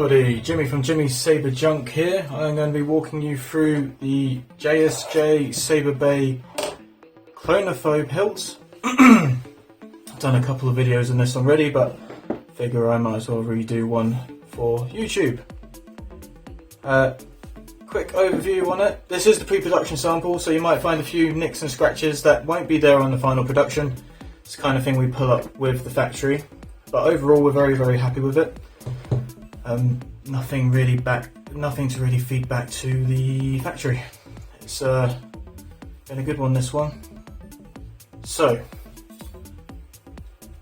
everybody, Jimmy from Jimmy's Saber Junk here. I'm going to be walking you through the JSJ Saberbay Clone-A-Phobe hilt. I've done a couple of videos on this already, but figure I might as well redo one for YouTube. Quick overview on it. This is the pre-production sample, so you might find a few nicks and scratches that won't be there on the final production. It's the kind of thing we pull up with the factory, but overall we're very happy with it. Nothing to really feed back to the factory. It's been a good one, this one. So,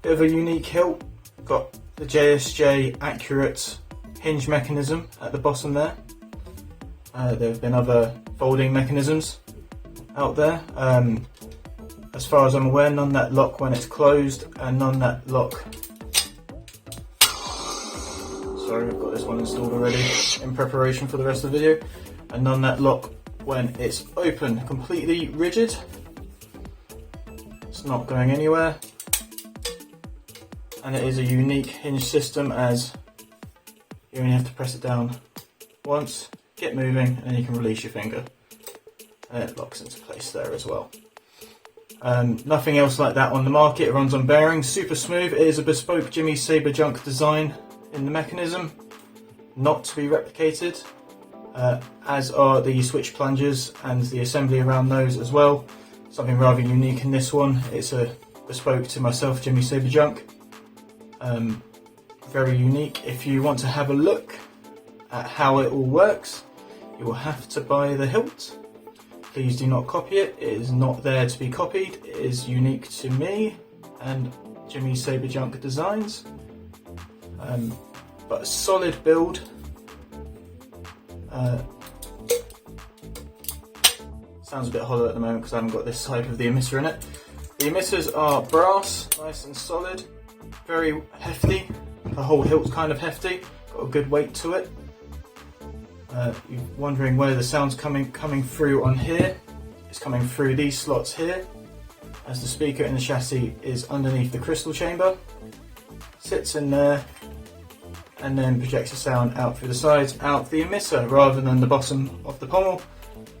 bit of a unique hilt. Got the JSJ accurate hinge mechanism at the bottom there. There have been other folding mechanisms out there. As far as I'm aware, none that lock when it's closed and none that lock. Sorry, I've got this one installed already in preparation for the rest of the video. And none that lock when it's open, completely rigid. It's not going anywhere. And it is a unique hinge system, as you only have to press it down once, get moving, and then you can release your finger. And it locks into place there as well. Nothing else like that on the market. It runs on bearings, super smooth. It is a bespoke Jimmy's Saber Junk design in the mechanism, not to be replicated, as are the switch plungers and the assembly around those as well. Something rather unique in this one. It's a bespoke to myself, Jimmy's Saber Junk. Very unique. If you want to have a look at how it all works, you will have to buy the hilt. Please do not copy it. It is not there to be copied. It is unique to me and Jimmy's Saber Junk designs. But a solid build. Sounds a bit hollow at the moment because I haven't got this side of the emitter in it. The emitters are brass, nice and solid, very hefty. The whole hilt's kind of hefty, got a good weight to it. You're wondering where the sound's coming through on here. It's coming through these slots here, as the speaker in the chassis is underneath the crystal chamber. Sits in there, and then projects the sound out through the sides, out the emitter, rather than the bottom of the pommel.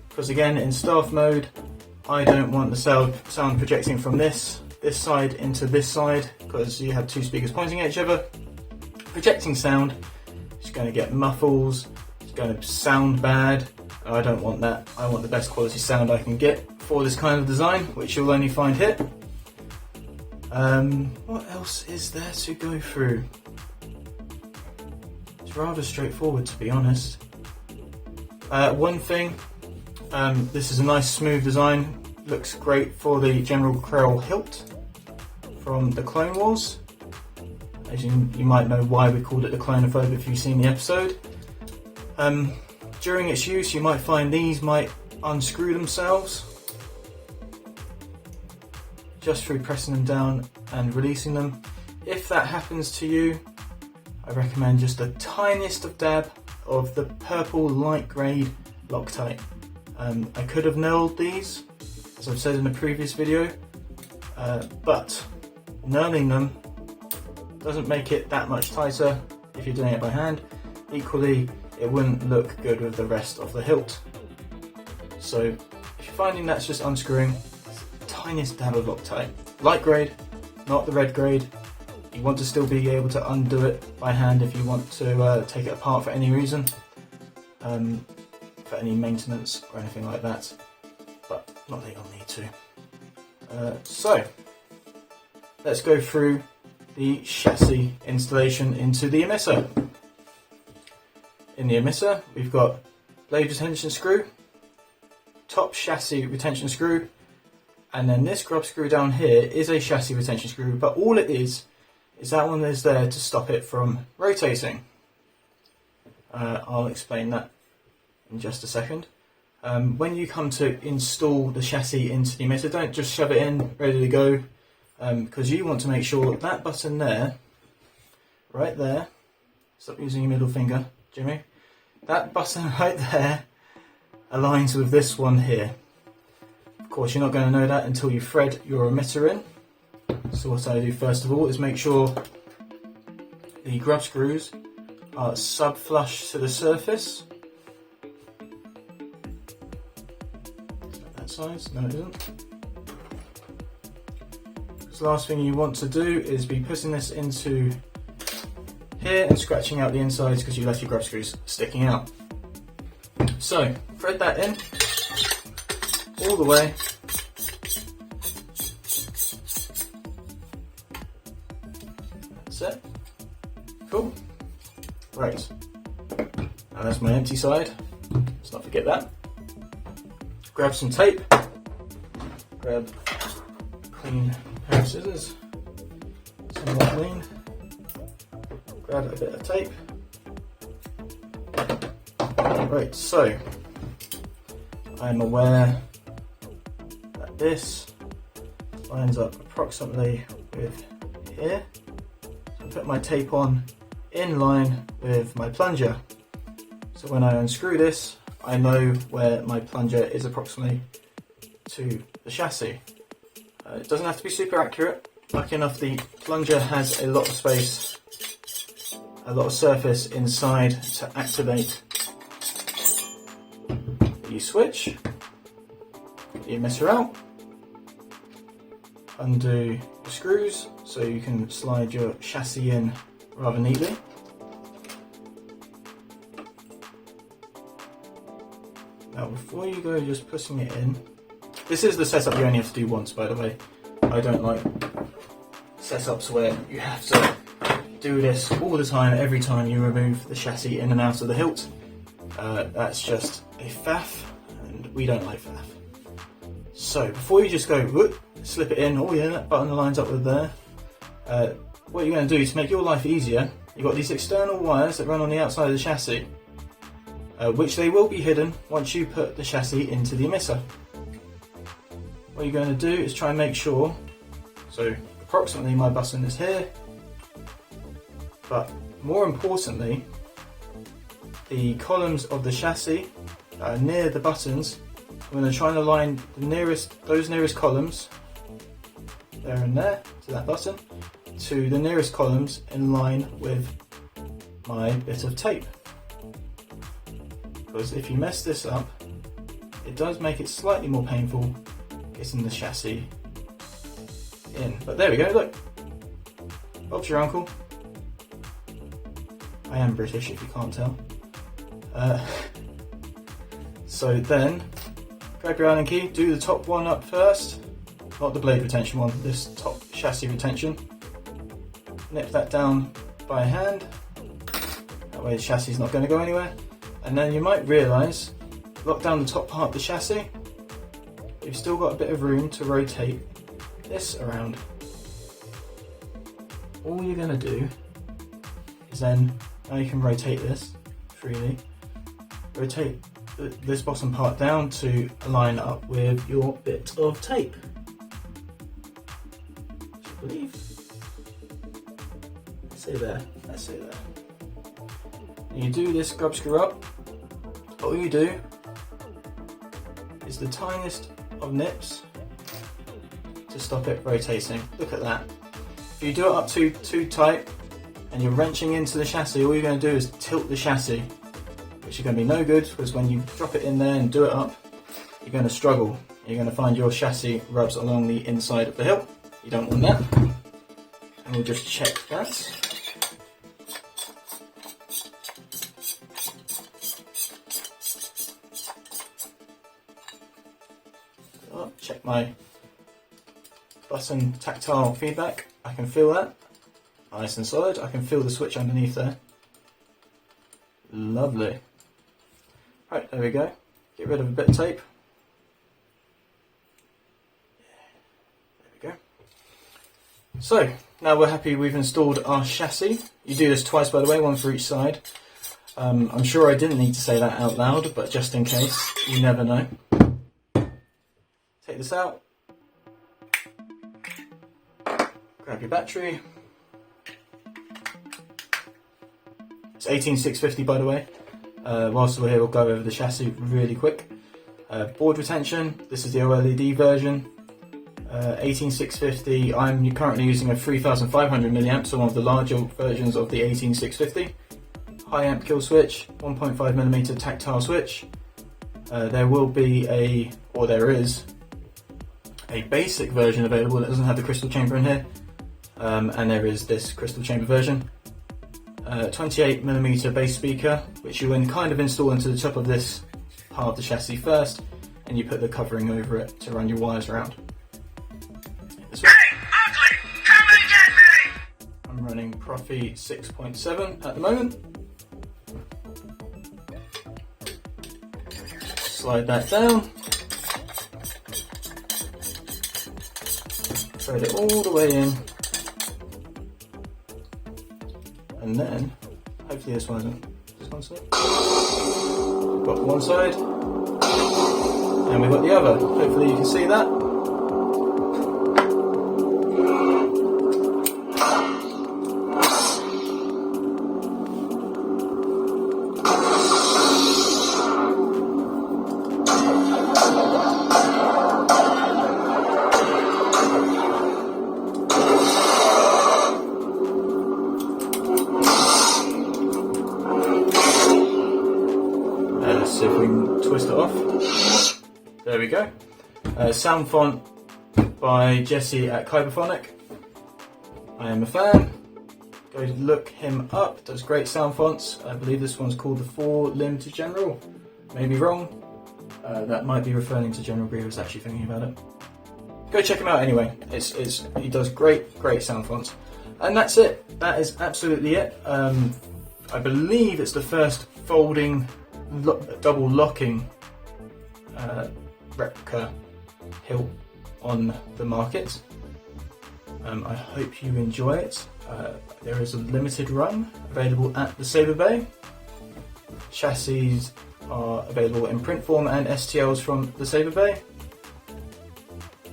Because again, in staff mode, I don't want the sound projecting from this side into this side, because you have two speakers pointing at each other. Projecting sound is going to get muffles, it's going to sound bad. I don't want that. I want the best quality sound I can get for this kind of design, which you'll only find here. What else is there to go through? It's rather straightforward, to be honest. One thing, this is a nice smooth design, looks great for the General Krell hilt from the Clone Wars. As you might know why we called it the Clone-A-Phobe if you've seen the episode. During its use, you might find these might unscrew themselves just through pressing them down and releasing them. If that happens to you, I recommend just the tiniest of dab of the purple light grade Loctite. I could have nailed these, as I've said in the previous video, but nailing them doesn't make it that much tighter if you're doing it by hand. Equally, it wouldn't look good with the rest of the hilt. So if you're finding that's just unscrewing, the tiniest dab of Loctite. Light grade, not the red grade. You want to still be able to undo it by hand if you want to take it apart for any reason, for any maintenance or anything like that, but not that you'll need to. So let's go through the chassis installation into the emitter. In the emitter, we've got blade retention screw, top chassis retention screw, and then this grub screw down here is a chassis retention screw, but all it is that one is there to stop it from rotating. I'll explain that in just a second. When you come to install the chassis into the emitter, don't just shove it in, ready to go, because you want to make sure that button there, right there, stop using your middle finger, Jimmy, that button right there aligns with this one here. Of course, you're not going to know that until you thread your emitter in. So what I do first of all is make sure the grub screws are sub-flush to the surface. Is that that size? No, it isn't. So the last thing you want to do is be putting this into here and scratching out the insides because you left your grub screws sticking out. So thread that in all the way. That's it. Cool. Right. Now that's my empty side. Let's not forget that. Grab some tape. Grab a clean pair of scissors. Somewhat clean. Grab a bit of tape. Right, so I'm aware that this lines up approximately with here. So I put my tape on in line with my plunger. So when I unscrew this, I know where my plunger is approximately to the chassis. It doesn't have to be super accurate. Lucky enough, the plunger has a lot of space, a lot of surface inside to activate the switch. Get the emitter out, undo the screws so you can slide your chassis in rather neatly. Now before you go just putting it in, this is the setup you only have to do once, by the way. I don't like setups where you have to do this all the time, every time you remove the chassis in and out of the hilt. That's just a faff, and we don't like faff. So before you just go, whoop, slip it in, oh yeah, that button lines up with there. What you're going to do to make your life easier, you've got these external wires that run on the outside of the chassis, which they will be hidden once you put the chassis into the emitter. What you're going to do is try and make sure, so approximately my button is here, but more importantly, the columns of the chassis near the buttons, I'm going to try and align those nearest columns, there and there, to that button, to the nearest columns in line with my bit of tape. Because if you mess this up, it does make it slightly more painful getting the chassis in. But there we go, look. Bob's your uncle. I am British if you can't tell. So then, grab your Allen key, do the top one up first. Not the blade retention one, this top chassis retention. Nip that down by hand. That way the chassis is not going to go anywhere. And then you might realise, lock down the top part of the chassis. You've still got a bit of room to rotate this around. All you're going to do is then, now you can rotate this freely, rotate this bottom part down to line up with your bit of tape. I believe. Let's say there. Let's say there. And you do this grub screw up. All you do is the tiniest of nips to stop it rotating. Look at that. If you do it up too tight and you're wrenching into the chassis, all you're going to do is tilt the chassis, which is going to be no good because when you drop it in there and do it up, you're going to struggle. You're going to find your chassis rubs along the inside of the hilt. You don't want that. And we'll just check that. Check my button tactile feedback. I can feel that. Nice and solid. I can feel the switch underneath there. Lovely. Right, there we go. Get rid of a bit of tape. There we go. So, now we're happy we've installed our chassis. You do this twice, by the way, one for each side. I'm sure I didn't need to say that out loud, but just in case, you never know. Take this out. Grab your battery. It's 18650, by the way. Whilst we're here, we'll go over the chassis really quick. Board retention, this is the OLED version. 18650, I'm currently using a 3500 milliamps, so one of the larger versions of the 18650. high amp kill switch, 1.5mm tactile switch. There will be there is a basic version available that doesn't have the crystal chamber in here, and there is this crystal chamber version. 28mm bass speaker, which you kind of install into the top of this part of the chassis first, and you put the covering over it to run your wires around. Hey, ugly! Come and get me! I'm running Profi 6.7 at the moment. Slide that down. Thread it all the way in. And then, hopefully this one isn't. This one side. We've got one side. And we've got the other. Hopefully you can see that. Let's see if we can twist it off. There we go. Sound font by Jesse at Kyberphonic. I am a fan. Go look him up. Does great sound fonts. I believe this one's called the 4-limb to General. Maybe wrong. That might be referring to General Grievous, actually thinking about it. Go check him out anyway. He does great sound fonts. And that's it. That is absolutely it. I believe it's the first folding, double locking replica hilt on the market. I hope you enjoy it. There is a limited run available at the Saberbay. Chassis are available in print form and STLs from the Saberbay.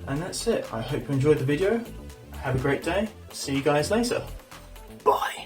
And that's it. I hope you enjoyed the video. Have a great day. See you guys later. Bye.